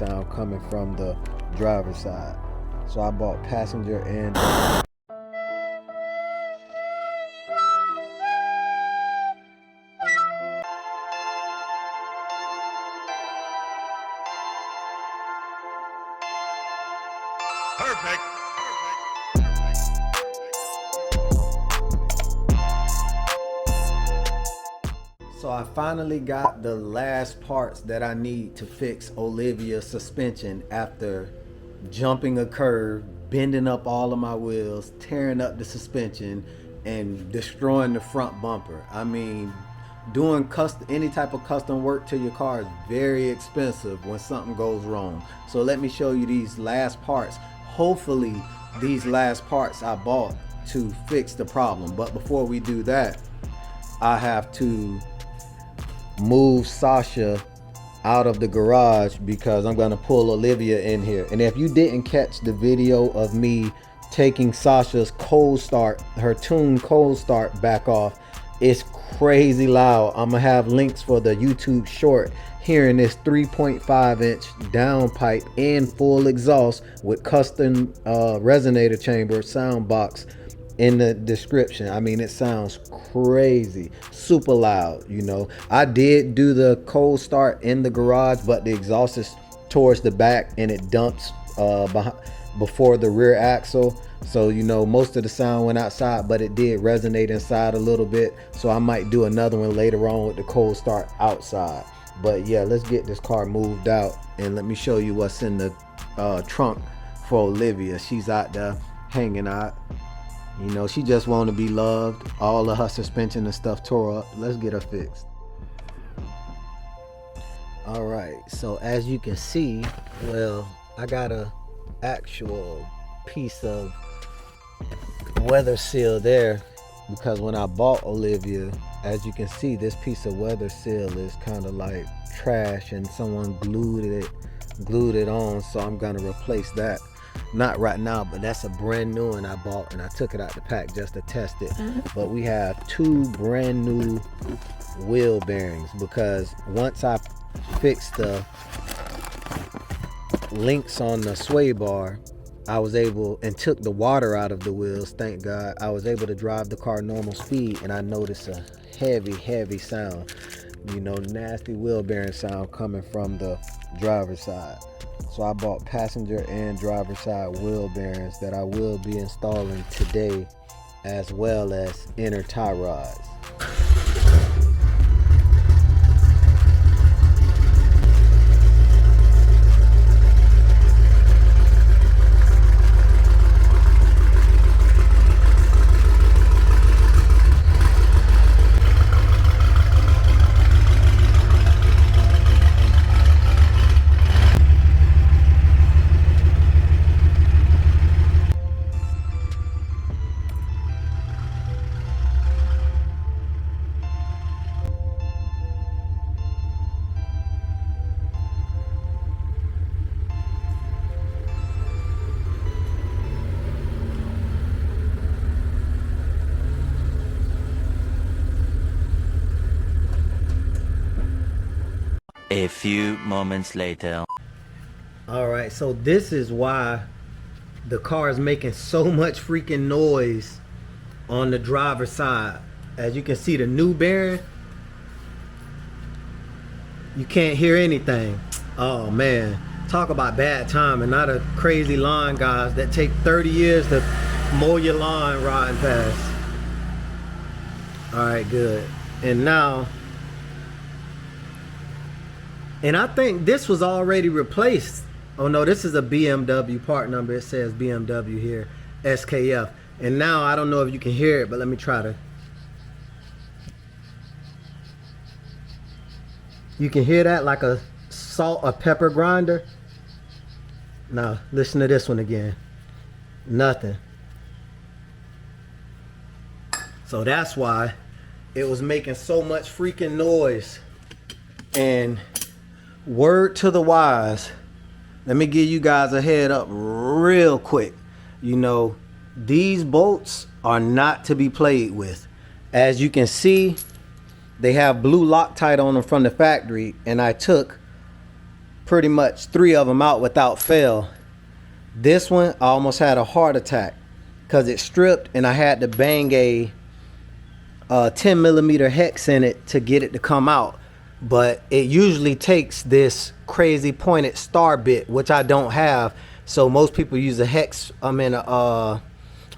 sound coming from the driver's side. So I bought passenger and Perfect. So I finally got the last parts that I need to fix Olivia's suspension after jumping a curve, bending up all of my wheels, tearing up the suspension, and destroying the front bumper. I mean, doing any type of custom work to your car is very expensive when something goes wrong. So let me show you these last parts. Hopefully these last parts I bought to fix the problem. But before we do that, I have to move Sasha out of the garage because I'm gonna pull Olivia in here. And if you didn't catch the video of me taking Sasha's cold start, her tuned cold start back off, it's crazy loud. I'm gonna have links for the YouTube short hearing this 3.5 inch downpipe and full exhaust with custom resonator chamber sound box in the description. I mean, it sounds crazy, super loud. You know, I did do the cold start in the garage, but the exhaust is towards the back and it dumps before the rear axle. So, you know, most of the sound went outside, but it did resonate inside a little bit. So I might do another one later on with the cold start outside. But yeah, let's get this car moved out and let me show you what's in the trunk for Olivia. She's out there hanging out. You know, she just want to be loved. All of her suspension and stuff tore up. Let's get her fixed. All right, so as you can see, well, I got a actual piece of weather seal there because when I bought Olivia, as you can see, this piece of weather seal is kind of like trash and someone glued it on, so I'm gonna replace that. Not right now, but that's a brand new one I bought and I took it out the pack just to test it. But we have two brand new wheel bearings because once I fixed the links on the sway bar, I was able and took the water out of the wheels, thank God. I was able to drive the car normal speed and I noticed a heavy sound, you know, nasty wheel bearing sound coming from the driver's side. So I bought passenger and driver side wheel bearings that I will be installing today, as well as inner tie rods. A few moments later. All right, so this is why the car is making so much freaking noise on the driver's side. As you can see, the new bearing, you can't hear anything. Oh man, talk about bad timing. Not a crazy lawn guys that take 30 years to mow your lawn riding past. All right, good. And now, and I think this was already replaced. Oh no, this is a BMW part number. It says BMW here, SKF. And now I don't know if you can hear it, but let me try to. You can hear that like a salt or pepper grinder. Now listen to this one again. Nothing. So that's why it was making so much freaking noise. And word to the wise, let me give you guys a head up real quick. You know, these bolts are not to be played with. As you can see, they have blue Loctite on them from the factory, and I took pretty much 3 of them out without fail. This one, I almost had a heart attack because it stripped and I had to bang a 10 millimeter hex in it to get it to come out. But it usually takes this crazy pointed star bit, which I don't have. So most people use a hex, a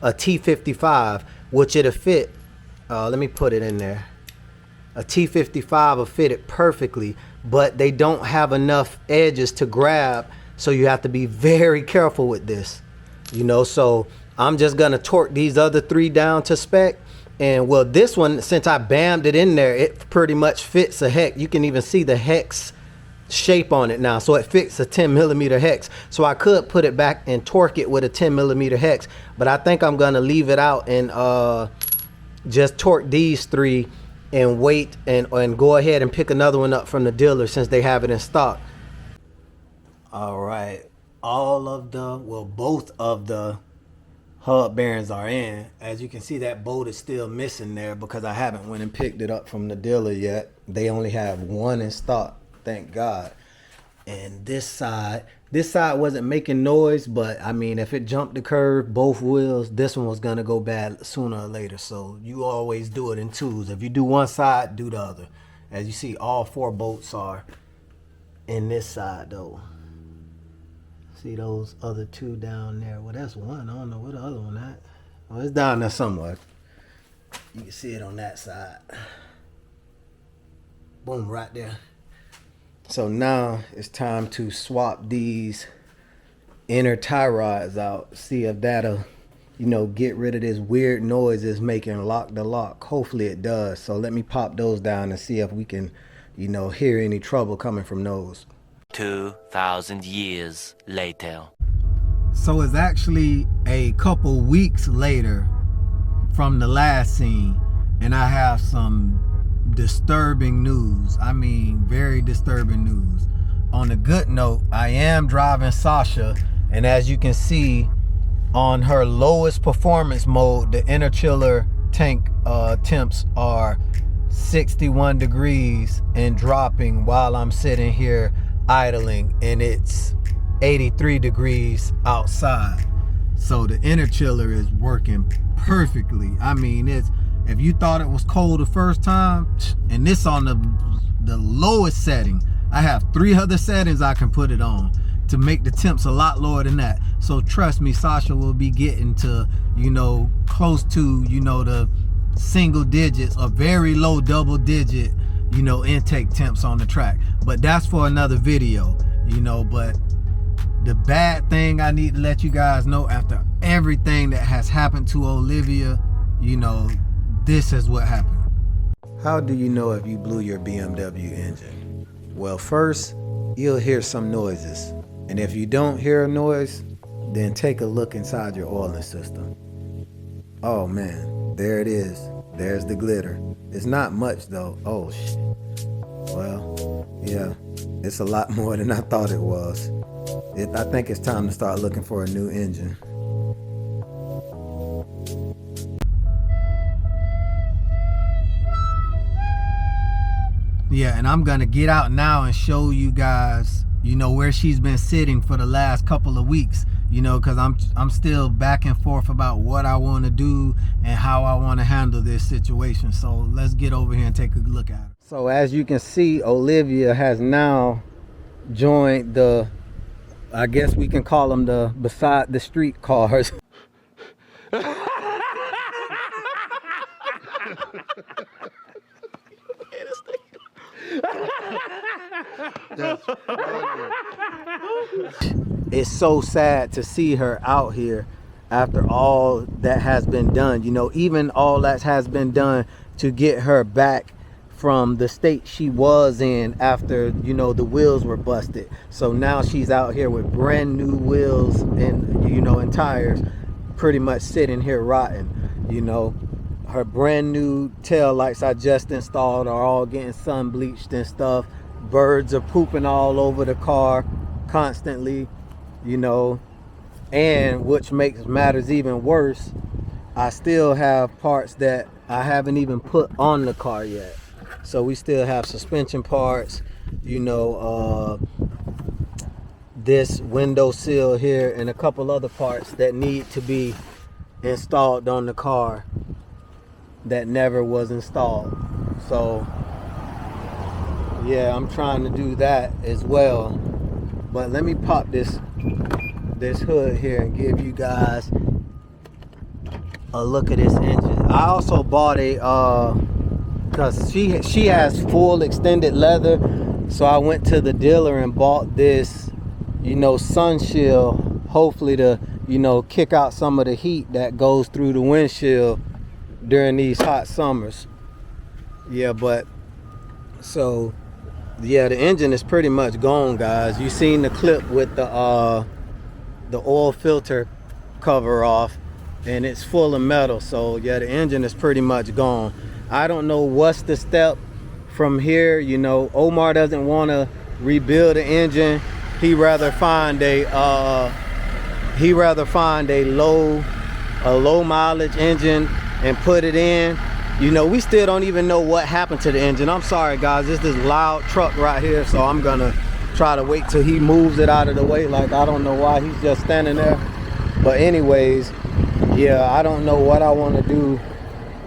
T55, which it'll fit. Let me put it in there. A T55 will fit it perfectly, but they don't have enough edges to grab. So you have to be very careful with this, you know. So I'm just gonna torque these other 3 down to spec. And well, this one, since I bammed it in there, it pretty much fits a hex. You can even see the hex shape on it now. So it fits a 10 millimeter hex. So I could put it back and torque it with a 10 millimeter hex, but I think I'm gonna leave it out and just torque these 3 and wait and go ahead and pick another one up from the dealer since they have it in stock. All right, both of the hub bearings are in. As you can see, that bolt is still missing there because I haven't went and picked it up from the dealer yet. They only have 1 in stock, thank God. And this side wasn't making noise, but I mean, if it jumped the curve, both wheels, this one was gonna go bad sooner or later. So you always do it in 2s. If you do one side, do the other. As you see, all 4 bolts are in this side though. See those other 2 down there? Well, that's 1. I don't know where the other one at. Well, it's down there somewhere. You can see it on that side. Boom, right there. So now it's time to swap these inner tie rods out. See if that'll, you know, get rid of this weird noise it's making lock the lock. Hopefully it does. So let me pop those down and see if we can, you know, hear any trouble coming from those. 2,000 years later. So it's actually a couple weeks later from the last scene, and I have some disturbing news. I mean, very disturbing news. On a good note, I am driving Sasha, and as you can see, on her lowest performance mode, the inner chiller tank temps are 61 degrees and dropping while I'm sitting here idling, and it's 83 degrees outside. So the inner chiller is working perfectly. I mean, it's, if you thought it was cold the first time, and this on the lowest setting, I have 3 other settings I can put it on to make the temps a lot lower than that. So trust me, Sasha will be getting to, you know, close to, you know, the single digits or very low double digit, you know, intake temps on the track. But that's for another video, you know. But the bad thing I need to let you guys know, after everything that has happened to Olivia, you know, this is what happened. How do you know if you blew your BMW engine? Well, first, you'll hear some noises. And if you don't hear a noise, then take a look inside your oiling system. Oh man, there it is. There's the glitter. It's not much though. Oh shit. Well, yeah, it's a lot more than I thought it was. I think it's time to start looking for a new engine. Yeah, and I'm gonna get out now and show you guys, you know, where she's been sitting for the last couple of weeks, you know, because I'm still back and forth about what I want to do and how I want to handle this situation. So let's get over here and take a look at it. So as you can see, Olivia has now joined the, I guess we can call them the beside the street cars. It's so sad to see her out here after all that has been done, you know, even all that has been done to get her back from the state she was in after, you know, the wheels were busted. So now she's out here with brand new wheels and, you know, and tires, pretty much sitting here rotting, you know. Her brand new tail lights I just installed are all getting sun bleached and stuff. Birds are pooping all over the car constantly, you know. And which makes matters even worse, I still have parts that I haven't even put on the car yet. So we still have suspension parts, you know, this window sill here and a couple other parts that need to be installed on the car that never was installed. So yeah, I'm trying to do that as well. But let me pop this hood here and give you guys a look at this engine. I also bought a because she has full extended leather, so I went to the dealer and bought this, you know, sun shield, hopefully to, you know, kick out some of the heat that goes through the windshield during these hot summers. Yeah, but so yeah, the engine is pretty much gone, guys. You seen the clip with the oil filter cover off, and it's full of metal. So yeah, the engine is pretty much gone. I don't know what's the step from here. You know, Omar doesn't want to rebuild the engine. He rather find a low mileage engine and put it in. You know, we still don't even know what happened to the engine. I'm sorry, guys. It's this loud truck right here, so I'm gonna try to wait till he moves it out of the way. Like, I don't know why he's just standing there. But anyways, yeah, I don't know what I want to do,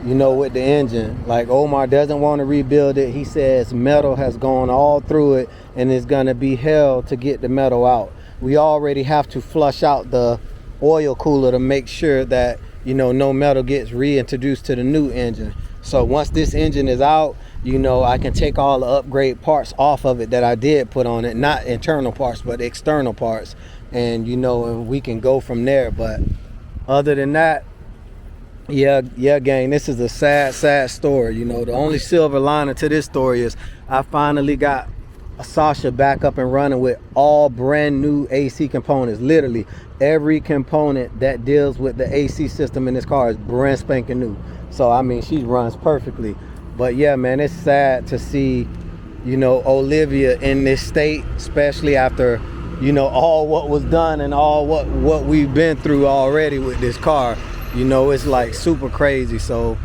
you know, with the engine. Like, Omar doesn't want to rebuild it. He says metal has gone all through it and it's gonna be hell to get the metal out. We already have to flush out the oil cooler to make sure that, you know, no metal gets reintroduced to the new engine. So once this engine is out, you know, I can take all the upgrade parts off of it that I did put on it, not internal parts but external parts, and you know, and we can go from there. But other than that, yeah gang, this is a sad story. You know, the only silver lining to this story is I finally got Sasha back up and running with all brand new AC components. Literally every component that deals with the AC system in this car is brand spanking new. So I mean, she runs perfectly. But yeah, man, it's sad to see, you know, Olivia in this state, especially after, you know, all what was done and all what we've been through already with this car. You know, it's like super crazy. So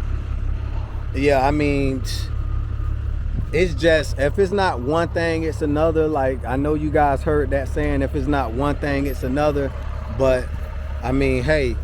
yeah, I mean, it's just, if it's not one thing, it's another. Like, I know you guys heard that saying, if it's not one thing, it's another. But I mean, hey,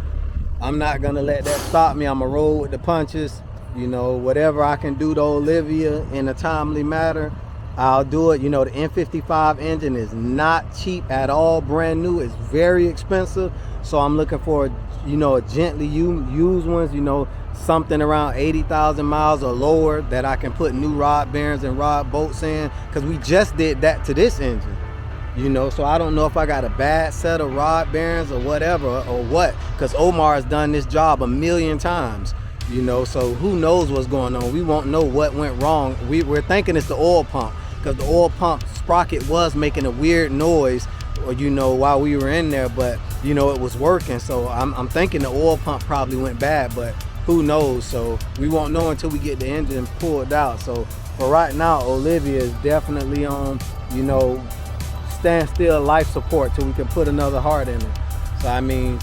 I'm not gonna let that stop me. I'm gonna roll with the punches. You know, whatever I can do to Olivia in a timely manner, I'll do it. You know, the N55 engine is not cheap at all. Brand new, it's very expensive. So I'm looking for, you know, a gently used ones, you know, something around 80,000 miles or lower that I can put new rod bearings and rod bolts in, because we just did that to this engine. You know, so I don't know if I got a bad set of rod bearings or whatever or what, because Omar has done this job a million times. You know, so who knows what's going on. We won't know what went wrong. We're thinking it's the oil pump, because the oil pump sprocket was making a weird noise, or, you know, while we were in there, but you know, it was working. So I'm thinking the oil pump probably went bad, but who knows. So we won't know until we get the engine pulled out. So for right now, Olivia is definitely on, you know, standstill life support till we can put another heart in it. So I mean,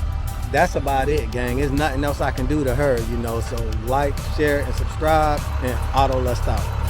that's about it, gang. There's nothing else I can do to her, you know. So like, share, and subscribe, and Auto Lust out.